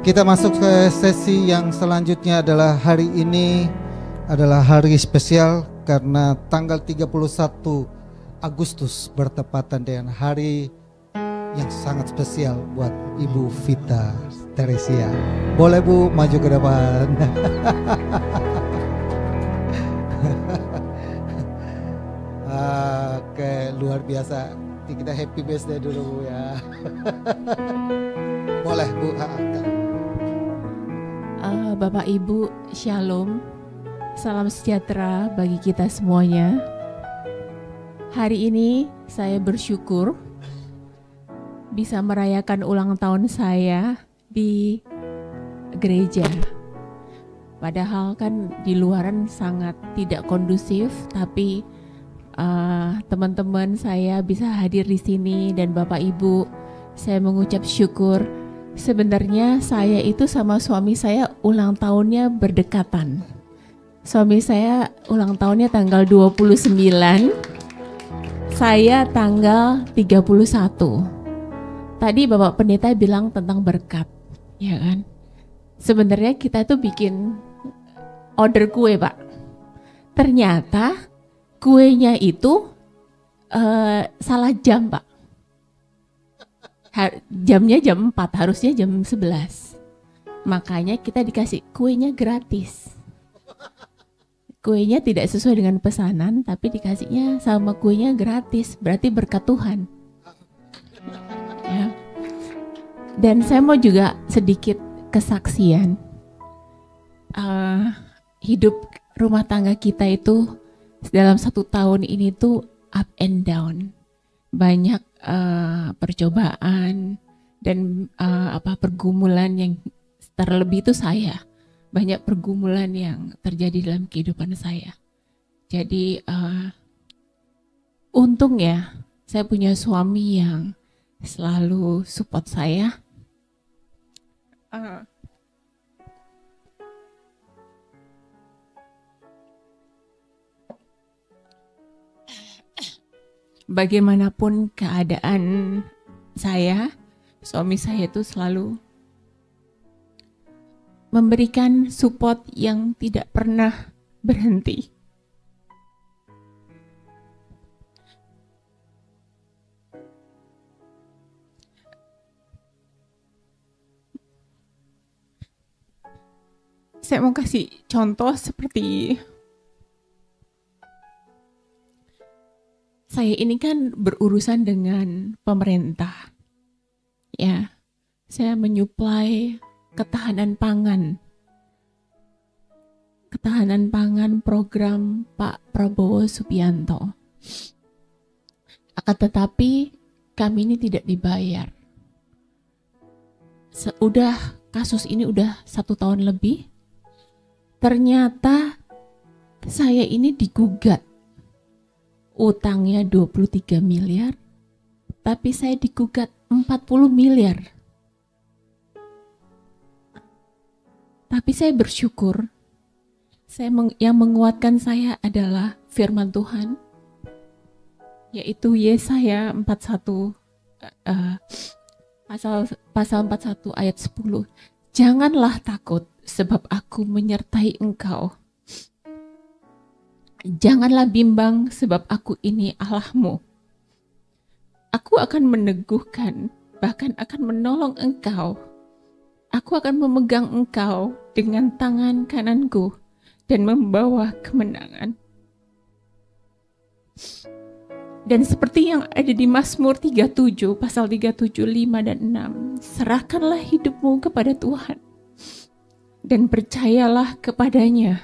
Kita masuk ke sesi yang selanjutnya. Adalah hari ini adalah hari spesial karena tanggal 31 Agustus bertepatan dengan hari yang sangat spesial buat Ibu Vita Teresia. Boleh Bu maju ke depan. Oke, luar biasa. Kita happy birthday dulu Bu ya. Boleh Bu. Bapak Ibu, Shalom. Salam sejahtera bagi kita semuanya. Hari ini saya bersyukur bisa merayakan ulang tahun saya di gereja. Padahal kan di luaran sangat tidak kondusif, tapi teman-teman saya bisa hadir di sini dan Bapak Ibu, saya mengucap syukur. Sebenarnya saya itu sama suami saya ulang tahunnya berdekatan. Suami saya ulang tahunnya tanggal 29, saya tanggal 31. Tadi Bapak Pendeta bilang tentang berkat, ya kan? Sebenarnya kita tuh bikin order kue, Pak. Ternyata kuenya itu salah jam, Pak. Jamnya jam 4, harusnya jam 11. Makanya kita dikasih kuenya gratis. Kuenya tidak sesuai dengan pesanan, tapi dikasihnya sama kuenya gratis, berarti berkat Tuhan. Ya. Dan saya mau juga sedikit kesaksian. Hidup rumah tangga kita itu dalam 1 tahun ini tuh up and down. Banyak percobaan dan pergumulan yang terlebih itu saya. Banyak pergumulan yang terjadi dalam kehidupan saya. Jadi untung ya saya punya suami yang selalu support saya. Bagaimanapun keadaan saya, suami saya itu selalu memberikan support yang tidak pernah berhenti. Saya mau kasih contoh seperti saya ini kan berurusan dengan pemerintah. Ya, saya menyuplai ketahanan pangan. Ketahanan pangan program Pak Prabowo Subianto. Akan tetapi kami ini tidak dibayar. Kasus ini udah 1 tahun lebih. Ternyata saya ini digugat. Utangnya 23 miliar, tapi saya digugat 40 miliar. Tapi saya bersyukur, yang menguatkan saya adalah firman Tuhan, yaitu Yesaya 41, pasal 41 ayat 10. Janganlah takut, sebab aku menyertai engkau. Janganlah bimbang, sebab aku ini Allahmu. Aku akan meneguhkan, bahkan akan menolong engkau. Aku akan memegang engkau dengan tangan kananku dan membawa kemenangan. Dan seperti yang ada di Mazmur 37, pasal 37, 5 dan 6. Serahkanlah hidupmu kepada Tuhan dan percayalah kepadanya.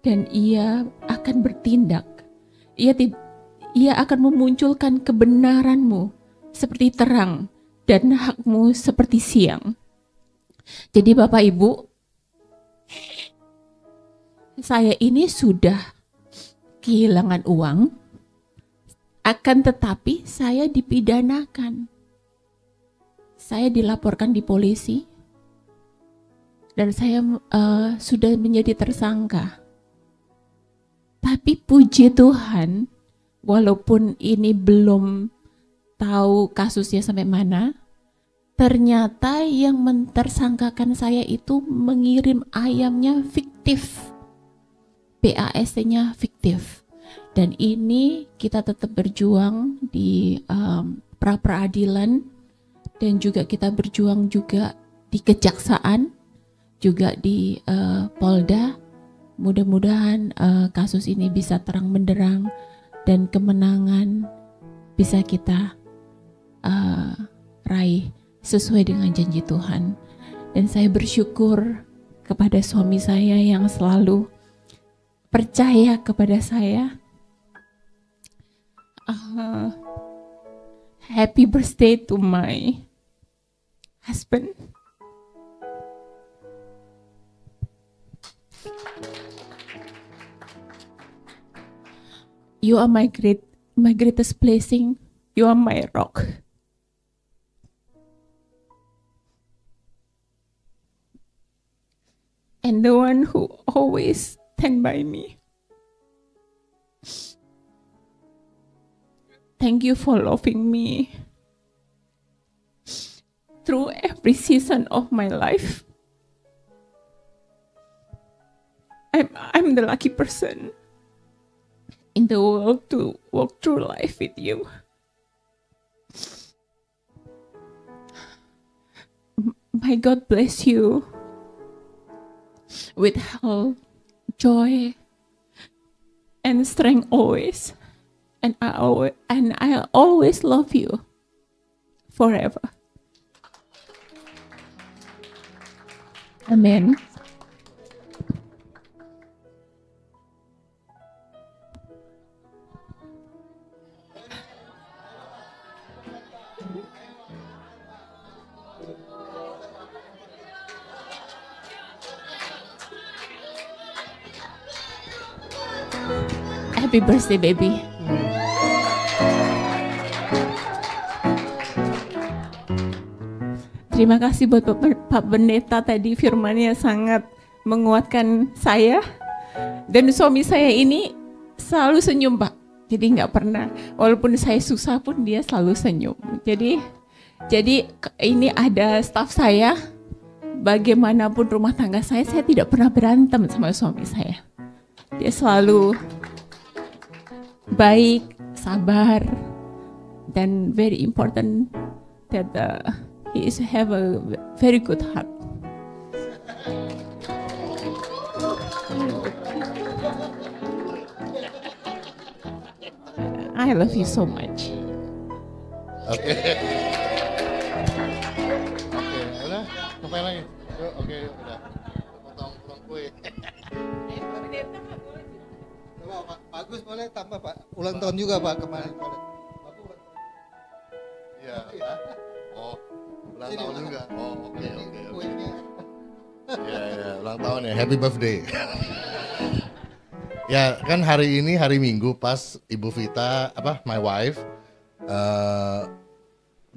Dan ia akan bertindak. Ia akan memunculkan kebenaranmu seperti terang dan hakmu seperti siang. Jadi Bapak Ibu, saya ini sudah kehilangan uang, akan tetapi saya dipidanakan. Saya dilaporkan di polisi dan saya sudah menjadi tersangka. Tapi puji Tuhan, walaupun ini belum tahu kasusnya sampai mana, ternyata yang mentersangkakan saya itu mengirim ayamnya fiktif, PAST-nya fiktif. Dan ini kita tetap berjuang di pra peradilan, dan juga kita berjuang juga di kejaksaan, juga di Polda. Mudah-mudahan kasus ini bisa terang benderang dan kemenangan bisa kita raih sesuai dengan janji Tuhan. Dan saya bersyukur kepada suami saya yang selalu percaya kepada saya. Happy birthday to my husband. You are my greatest blessing. You are my rock. And the one who always stand by me. Thank you for loving me through every season of my life. I'm the lucky person in the world to walk through life with you. May God bless you with health, joy, and strength always. And I'll always love you forever. Amen. Happy birthday, baby. Terima kasih buat Pak Pendeta tadi, firman-Nya sangat menguatkan saya. Dan suami saya ini selalu senyum, Pak. Jadi nggak pernah, walaupun saya susah pun dia selalu senyum. Jadi ini ada staf saya, bagaimanapun rumah tangga saya tidak pernah berantem sama suami saya. Dia selalu baik, sabar, dan very important that he is have a very good heart. I love you so much. Oke, udah, ngapain lagi? Oke, udah. Potong kue. Coba Pak Bagus boleh tambah Pak. Ulang tahun juga Pak kemarin. Iya. Oh, ulang tahun juga. Oh, oke. Iya, ulang tahun ya. Happy birthday. Ya, kan hari ini hari Minggu pas Ibu Vita, my wife,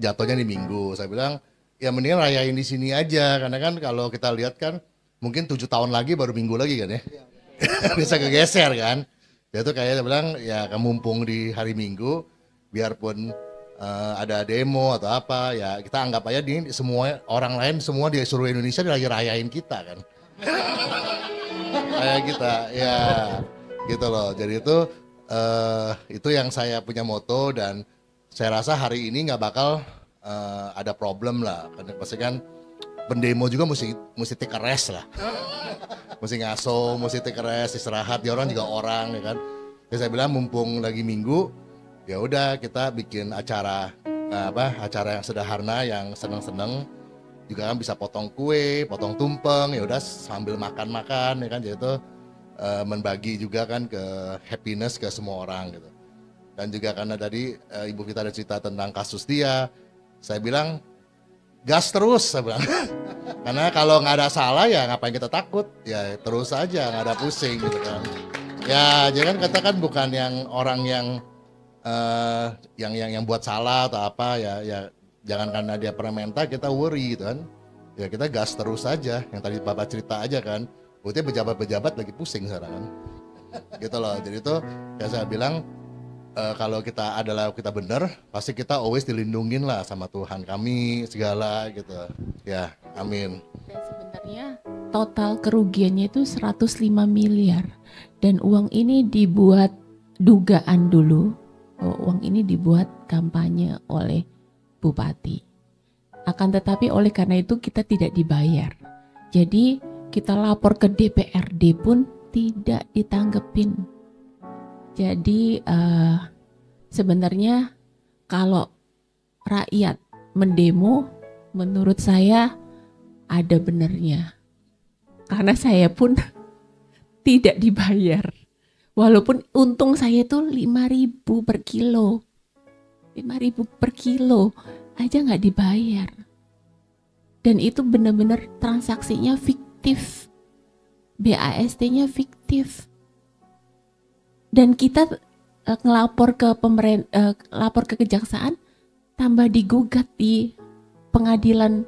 jatuhnya di Minggu. Saya bilang, ya mendingan rayain di sini aja. Karena kan kalau kita lihat kan, mungkin 7 tahun lagi baru Minggu lagi kan ya. Bisa kegeser kan. Dia tuh kayak bilang, ya mumpung di hari Minggu, biarpun ada demo atau apa, ya kita anggap aja ini semua orang lain, semua di seluruh Indonesia lagi rayain kita kan. Kayak kita, ya gitu loh. Jadi itu yang saya punya moto, dan saya rasa hari ini nggak bakal ada problem lah. Karena pasti kan pendemo juga mesti take a rest lah. Mesti ngaso, mesti take a rest, istirahat. Dia orang juga orang, ya kan. Jadi saya bilang mumpung lagi Minggu, ya udah kita bikin acara yang sederhana, yang seneng-seneng. Juga kan bisa potong kue, potong tumpeng, ya udah sambil makan-makan, ya kan. Jadi itu membagi juga kan ke happiness ke semua orang gitu. Dan juga karena tadi Ibu Vita ada cerita tentang kasus dia, saya bilang gas terus, saya bilang. Karena kalau nggak ada salah ya ngapain kita takut, ya terus aja, nggak ada pusing gitu kan. Ya jadi kan kita kan bukan yang orang yang buat salah atau apa, ya jangan karena dia pernah mental kita worry gitu kan. Ya kita gas terus aja, yang tadi Bapak cerita aja kan. Berarti pejabat-pejabat lagi pusing sekarang kan. Gitu loh. Jadi itu kayak saya bilang, kalau kita benar, pasti kita always dilindungin lah sama Tuhan kami segala gitu. Ya, amin. Dan sebenarnya total kerugiannya itu 105 miliar. Dan uang ini dibuat dugaan dulu. Uang ini dibuat kampanye oleh Bupati. Akan tetapi oleh karena itu kita tidak dibayar. Jadi kita lapor ke DPRD pun tidak ditanggepin. Jadi sebenarnya kalau rakyat mendemo, menurut saya ada benarnya. Karena saya pun tidak dibayar. Walaupun untung saya itu 5.000 per kilo. 5.000 per kilo aja nggak dibayar. Dan itu benar-benar transaksinya fiktif. BAST-nya fiktif. Dan kita ngelapor ke lapor ke kejaksaan, tambah digugat di pengadilan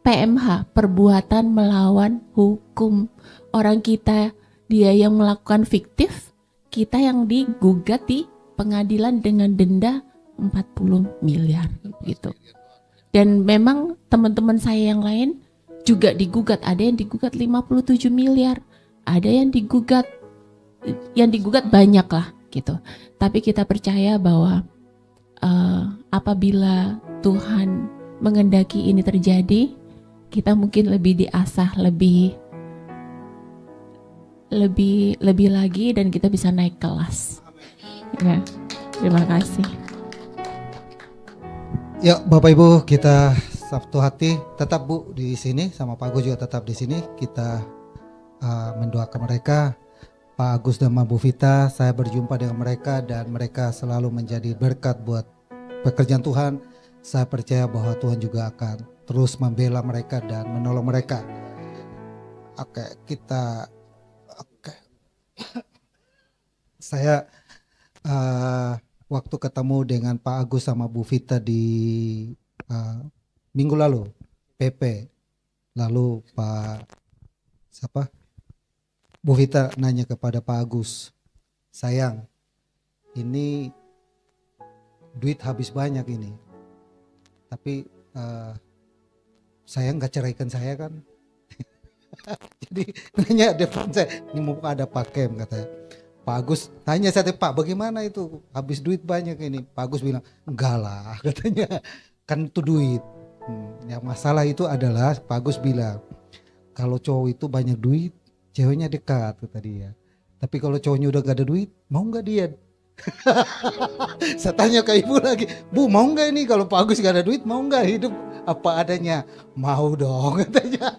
PMH, perbuatan melawan hukum. Orang kita, dia yang melakukan fiktif, kita yang digugat di pengadilan dengan denda 40 miliar gitu. Dan memang teman-teman saya yang lain juga digugat, ada yang digugat 57 miliar, ada yang digugat banyak lah gitu. Tapi kita percaya bahwa apabila Tuhan mengendaki ini terjadi, kita mungkin lebih diasah, lebih lagi, dan kita bisa naik kelas. Ya, terima kasih. Ya, Bapak Ibu, kita satu hati tetap Bu di sini, sama Pak Agus juga tetap di sini. Kita mendoakan mereka. Pak Agus dan Bu Vita, saya berjumpa dengan mereka dan mereka selalu menjadi berkat buat pekerjaan Tuhan. Saya percaya bahwa Tuhan juga akan terus membela mereka dan menolong mereka. Saya waktu ketemu dengan Pak Agus sama Bu Vita di minggu lalu, PP, lalu Bu Vita nanya kepada Pak Agus, sayang, ini duit habis banyak ini, tapi saya nggak ceraikan saya kan. Jadi nanya depan saya, ini mau ada pakem katanya. Pak Agus tanya saya, Pak bagaimana itu habis duit banyak ini? Pak Agus bilang, enggak lah katanya, kan itu duit. Yang masalah itu adalah Pak Agus bilang, kalau cowok itu banyak duit, ceweknya dekat kata dia. Tapi kalau cowoknya udah gak ada duit, mau gak dia? Saya tanya ke ibu lagi, Bu mau gak ini kalau Pak Agus gak ada duit, mau gak hidup apa adanya? Mau dong katanya.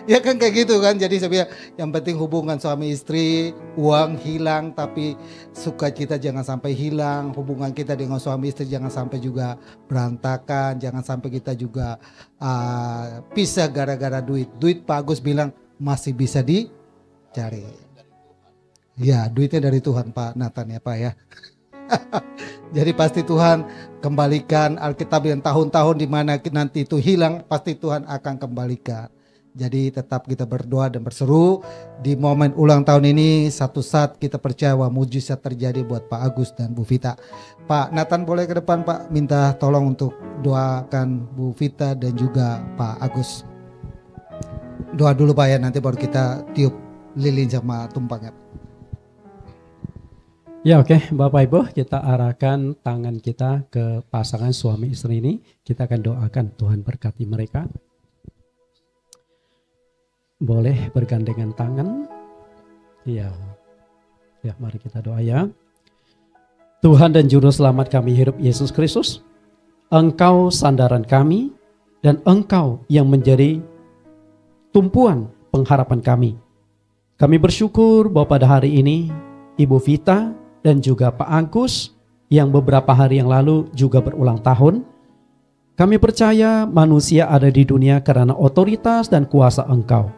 Ya kan kayak gitu kan. Jadi saya bilang yang penting hubungan suami istri, uang hilang tapi sukacita jangan sampai hilang. Hubungan kita dengan suami istri jangan sampai juga berantakan. Jangan sampai kita juga pisah gara-gara duit. Duit Pak Agus bilang masih bisa dicari. Ya, duitnya dari Tuhan Pak Nathan ya Pak ya. Jadi pasti Tuhan kembalikan. Alkitab yang tahun-tahun di mana nanti itu hilang, pasti Tuhan akan kembalikan. Jadi tetap kita berdoa dan berseru di momen ulang tahun ini. Satu saat kita percaya bahwa mujizat terjadi buat Pak Agus dan Bu Vita. Pak Nathan boleh ke depan Pak, minta tolong untuk doakan Bu Vita dan juga Pak Agus. Doa dulu Pak ya, nanti baru kita tiup lilin sama tumpangnya. Ya oke, Bapak Ibu, kita arahkan tangan kita ke pasangan suami istri ini. Kita akan doakan Tuhan berkati mereka. Boleh bergandengan tangan. Ya, mari kita doa ya. Tuhan dan Juru Selamat kami hidup Yesus Kristus, Engkau sandaran kami dan Engkau yang menjadi tumpuan pengharapan kami. Kami bersyukur bahwa pada hari ini Ibu Vita dan juga Pak Agus yang beberapa hari yang lalu juga berulang tahun. Kami percaya manusia ada di dunia karena otoritas dan kuasa Engkau.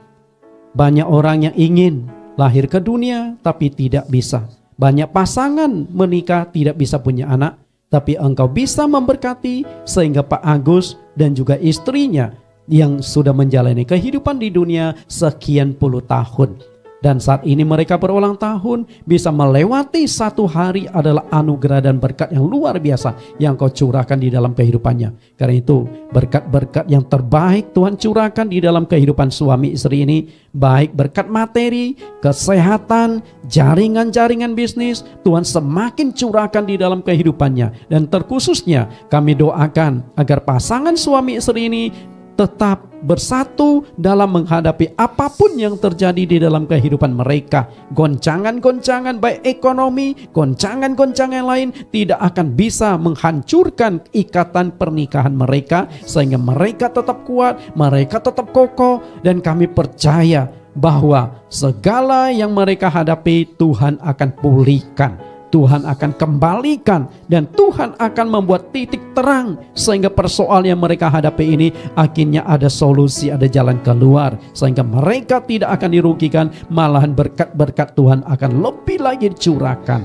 Banyak orang yang ingin lahir ke dunia tapi tidak bisa. Banyak pasangan menikah tidak bisa punya anak, tapi Engkau bisa memberkati sehingga Pak Agus dan juga istrinya yang sudah menjalani kehidupan di dunia sekian puluh tahun Dan saat ini mereka berulang tahun, bisa melewati satu hari adalah anugerah dan berkat yang luar biasa yang Kau curahkan di dalam kehidupannya. Karena itu berkat-berkat yang terbaik Tuhan curahkan di dalam kehidupan suami istri ini, baik berkat materi, kesehatan, jaringan-jaringan bisnis, Tuhan semakin curahkan di dalam kehidupannya. Dan terkhususnya kami doakan agar pasangan suami istri ini tetap bersatu dalam menghadapi apapun yang terjadi di dalam kehidupan mereka. Goncangan-goncangan baik ekonomi, goncangan-goncangan lain tidak akan bisa menghancurkan ikatan pernikahan mereka, sehingga mereka tetap kuat, mereka tetap kokoh, dan kami percaya bahwa segala yang mereka hadapi Tuhan akan pulihkan, Tuhan akan kembalikan, dan Tuhan akan membuat titik terang sehingga persoalan yang mereka hadapi ini akhirnya ada solusi, ada jalan keluar, sehingga mereka tidak akan dirugikan, malahan berkat-berkat Tuhan akan lebih lagi dicurahkan.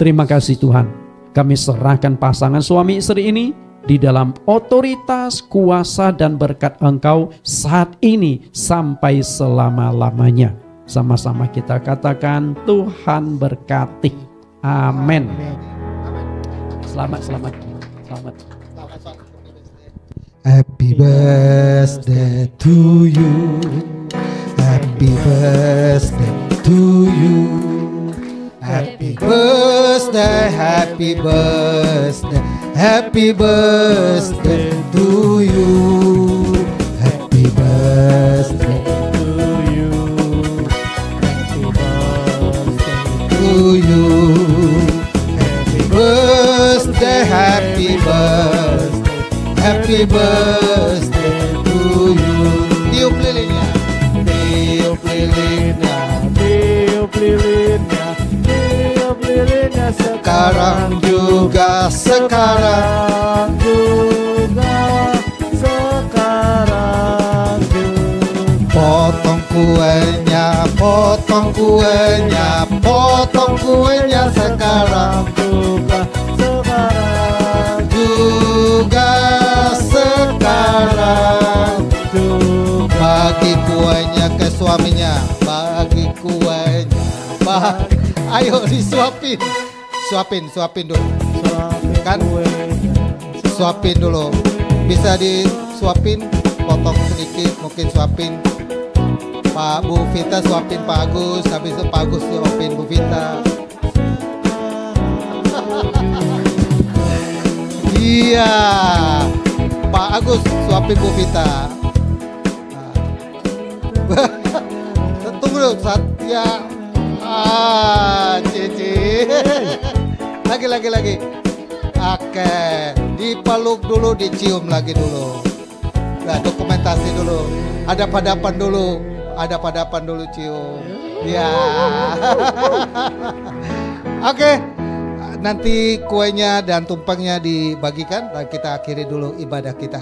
Terima kasih Tuhan, kami serahkan pasangan suami istri ini di dalam otoritas, kuasa, dan berkat Engkau saat ini sampai selama-lamanya. Sama-sama kita katakan, Tuhan berkati. Amin. Selamat. Happy birthday to you. Happy birthday to you. Happy birthday, happy birthday, happy birthday to you. Happy birthday to you. Happy birthday to you. Happy birthday to you. Tiup lilinnya, tiup lilinnya, tiup lilinnya, tiup lilinnya. Sekarang juga, sekarang juga, sekarang juga. Potong kuenya, potong kuenya, potong kuenya sekarang juga. Sekarang bagi kuenya ke suaminya, bagi kuenya, ayo disuapin, suapin dulu, kan suapin dulu, bisa disuapin, potong sedikit mungkin suapin. Pak Bu Vita suapin Pak Agus, habis itu Pak Agus suapin Bu Vita. Iya, Pak Agus suapin Bu Vita. Tunggu dulu, Satya. Cici. Lagi. Oke, dipeluk dulu, dicium lagi dulu. Nah, dokumentasi dulu. Hadap-hadapan dulu, cium. Ya. Oke. Nanti kuenya dan tumpengnya dibagikan dan kita akhiri dulu ibadah kita.